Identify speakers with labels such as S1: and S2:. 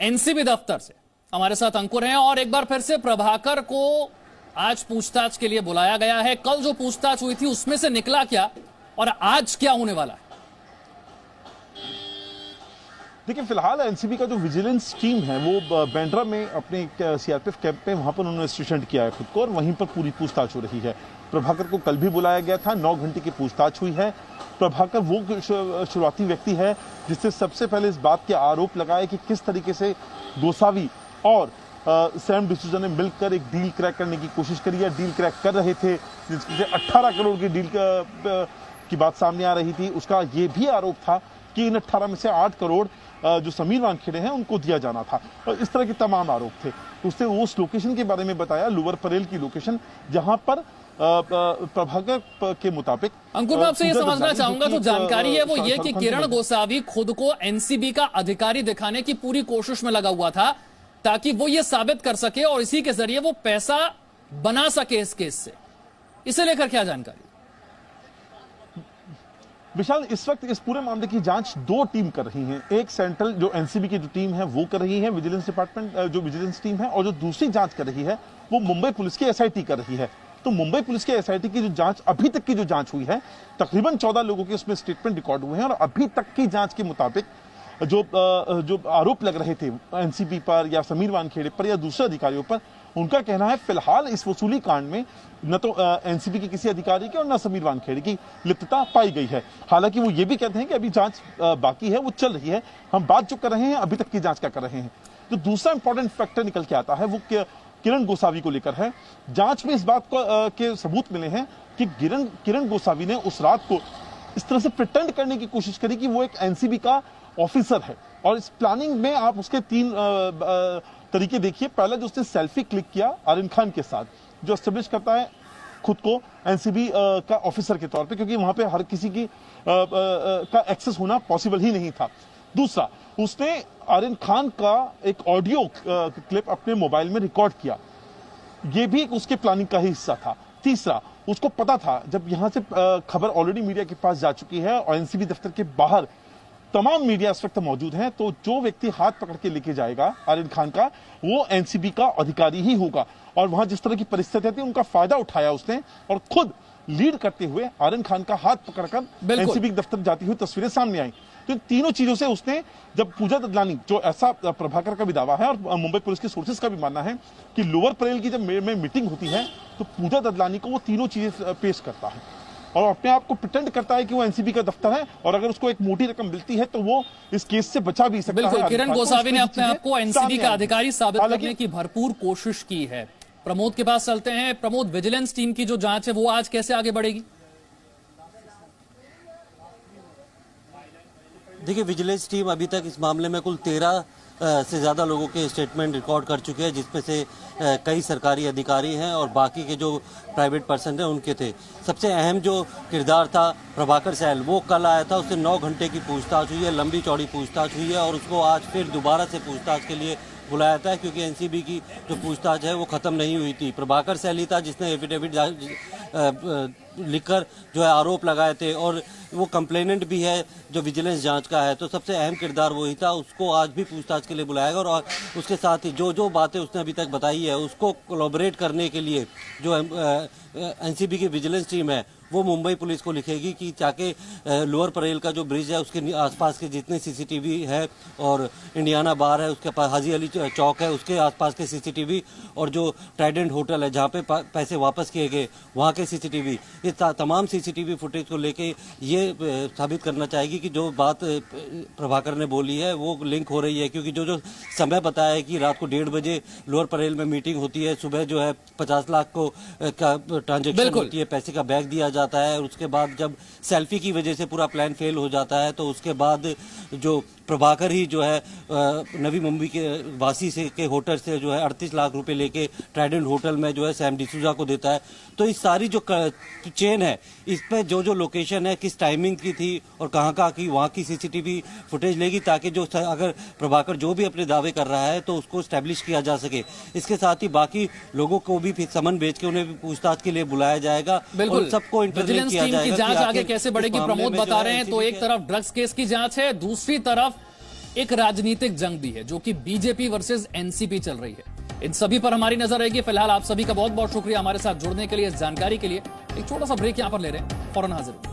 S1: NCB दफ्तर से हमारे साथ अंकुर हैं और एक बार फिर से प्रभाकर को आज पूछताछ के लिए बुलाया गया है। कल जो पूछताछ हुई थी उसमें से निकला क्या और आज क्या होने वाला है?
S2: देखिए, फिलहाल एनसीबी का जो विजिलेंस टीम है वो बांद्रा में अपने सीआरपीएफ कैंप पे वहां पर उन्होंने स्टेशन किया है खुद को और वहीं पर पूरी पूछताछ हो रही है। प्रभाकर को कल भी बुलाया गया था, 9 घंटे की पूछताछ हुई है। प्रभाकर वो शुरुआती व्यक्ति है जिससे सबसे पहले इस बात के आरोप लगाए कि किस तरीके से गोसावी और सैम डिसूजा ने मिलकर एक डील क्रैक करने की कोशिश करी है, डील क्रैक कर रहे थे, जिसमें 18 करोड़ की डील की बात सामने आ रही थी। उसका ये भी आरोप था कि इन 18 में से 8 करोड़ जो समीर वानखेड़े हैं उनको दिया जाना था और इस तरह के तमाम आरोप थे। उसने उस लोकेशन के बारे में बताया, लोअर परेल की लोकेशन, जहां पर प्रभाकर के मुताबिक
S1: अंकुर, मैं आपसे ये समझना चाहूंगा, तो जानकारी है वो ये कि किरण गोसावी खुद को एनसीबी का अधिकारी दिखाने की पूरी कोशिश में लगा हुआ था ताकि वो ये साबित कर सके और इसी के जरिए वो पैसा बना सके इस केस से। इसे लेकर क्या जानकारी?
S2: विशाल, इस वक्त इस पूरे मामले की जांच 2 टीम कर रही हैं। एक सेंट्रल जो एनसीबी की जो टीम है वो कर रही है, विजिलेंस डिपार्टमेंट जो विजिलेंस टीम है, और जो दूसरी जांच कर रही है वो मुंबई पुलिस की एसआईटी कर रही है। तो मुंबई पुलिस की एसआईटी की जो जांच, अभी तक की जो जांच हुई है, तकरीबन 14 लोगों के उसमें स्टेटमेंट रिकॉर्ड हुए हैं और अभी तक की जांच के मुताबिक जो आरोप लग रहे थे एनसीबी पर या समीर वानखेड़े पर या दूसरे अधिकारियों पर, उनका कहना है फिलहाल इस वसूली कांड में न तो एनसीबी के किसी अधिकारी की और न समीर वानखेड़े की लिप्तता पाई गई है। हालांकि वो ये भी कहते हैं कि अभी जांच बाकी है, वो चल रही है, हम बात जो कर रहे हैं अभी तक की जांच का कर रहे हैं। तो दूसरा इंपॉर्टेंट फैक्टर निकल के आता है वो किरण गोसावी को लेकर है। जांच में इस बात को के सबूत मिले हैं कि किरण गोसावी ने उस रात को इस तरह से प्रिटेंड करने की कोशिश करी कि वो एक एनसीबी का ऑफिसर है और इस प्लानिंग में आप उसके 3 तरीके देखिए। पहला, जो उसने सेल्फी क्लिक किया आरिन खान के साथ, जो एस्टेब्लिश करता है खुद को एनसीबी का ऑफिसर के तौर पे, क्योंकि वहां पे हर किसी की का एक्सेस होना पॉसिबल ही नहीं था। दूसरा, उसने आरिन खान का एक ऑडियो क्लिप अपने मोबाइल में रिकॉर्ड किया, यह भी उसके प्लानिंग का ही हिस्सा था। तीसरा, उसको पता था जब यहां से खबर ऑलरेडी मीडिया के पास जा चुकी है और एनसीबी दफ्तर के बाहर तमाम मीडिया इस वक्त मौजूद हैं, तो जो व्यक्ति हाथ पकड़ के लेके जाएगा आरिन खान का, वो एनसीबी का अधिकारी ही होगा। और वहां जिस तरह की परिस्थितियां थी उनका फायदा उठाया उसने और खुद लीड करते हुए आरिन खान का हाथ पकड़कर एनसीबी के दफ्तर जाती हुई तस्वीरें सामने आई। तो इन तीनों चीजों से उसने, जब पूजा ददलानी, जो ऐसा प्रभाकर का भी दावा है और मुंबई पुलिस के सोर्सेज का भी मानना है कि लोअर परेल की जब में मीटिंग होती है तो पूजा ददलानी को वो तीनों चीजें पेश करता है और अपने आप को प्रिटेंड करता है कि वो एनसीबी का दफ्तर है और अगर उसको एक मोटी रकम मिलती है तो वो इस केस से बचा भी सकता है।
S1: बिल्कुल, किरण गोसावी ने अपने आप को एनसीबी का अधिकारी साबित करने की भरपूर कोशिश की है। प्रमोद के पास चलते हैं। प्रमोद, विजिलेंस टीम की जो जांच है वो आज कैसे आगे बढ़ेगी?
S3: देखिए, विजिलेंस टीम अभी तक इस मामले में कुल 13 से ज़्यादा लोगों के स्टेटमेंट रिकॉर्ड कर चुके हैं, जिसमें से कई सरकारी अधिकारी हैं और बाकी के जो प्राइवेट पर्सन हैं उनके थे। सबसे अहम जो किरदार था प्रभाकर सैल, वो कल आया था, उससे 9 घंटे की पूछताछ हुई है, लंबी चौड़ी पूछताछ हुई है और उसको आज फिर दोबारा से पूछताछ के लिए बुलाया था क्योंकि एनसीबी की जो पूछताछ है वो ख़त्म नहीं हुई थी। प्रभाकर सैल ही था जिसने एफिडेविट लिखकर जो है आरोप लगाए थे और वो कंप्लेनेंट भी है जो विजिलेंस जांच का है, तो सबसे अहम किरदार वही था। उसको आज भी पूछताछ के लिए बुलाएगा और उसके साथ ही जो बातें उसने अभी तक बताई है उसको कोलैबोरेट करने के लिए जो एनसीबी की विजिलेंस टीम है वो मुंबई पुलिस को लिखेगी कि ताकि लोअर परेल का जो ब्रिज है उसके आसपास के जितने सीसीटीवी है और इंडियाना बार है, उसके पास हाजी अली चौक है, उसके आसपास के सीसीटीवी और जो ट्राइडेंट होटल है जहाँ पे पैसे वापस किए गए वहाँ के सीसीटीवी, ये तमाम सीसीटीवी फुटेज को लेके ये साबित करना चाहेगी कि जो बात प्रभाकर ने बोली है वो लिंक हो रही है। क्योंकि जो समय बताया है कि रात को 1:30 बजे लोअर परेल में मीटिंग होती है, सुबह जो है 50 लाख को का ट्रांजेक्शन होती है, पैसे का बैग दिया जाता है और उसके बाद जब सेल्फी की वजह से पूरा प्लान फेल हो जाता है तो उसके बाद जो प्रभाकर ही जो है नवी मुंबई के वासी से के होटल से जो है 38 लाख रुपए लेके ट्राइडेंट होटल में जो है सैम डिसूजा को देता है। तो इस सारी जो चेन है, इस पे जो लोकेशन है, किस टाइमिंग की थी और कहाँ की वहाँ की सीसीटीवी फुटेज लेगी ताकि जो अगर प्रभाकर जो भी अपने दावे कर रहा है तो उसको स्टैब्लिश किया जा सके। इसके साथ ही बाकी लोगों को भी फिर समन भेज के उन्हें भी पूछताछ के लिए बुलाया जाएगा और सबको
S1: विजिलेंस टीम की जांच आगे कैसे बढ़ेगी प्रमोद बता रहे हैं। तो एक तरफ ड्रग्स केस की जांच है, दूसरी तरफ एक राजनीतिक जंग भी है जो कि बीजेपी वर्सेस एनसीपी चल रही है। इन सभी पर हमारी नजर रहेगी। फिलहाल आप सभी का बहुत बहुत शुक्रिया हमारे साथ जुड़ने के लिए, इस जानकारी के लिए। एक छोटा सा ब्रेक यहां पर ले रहे हैं, फौरन हाजिर होंगे।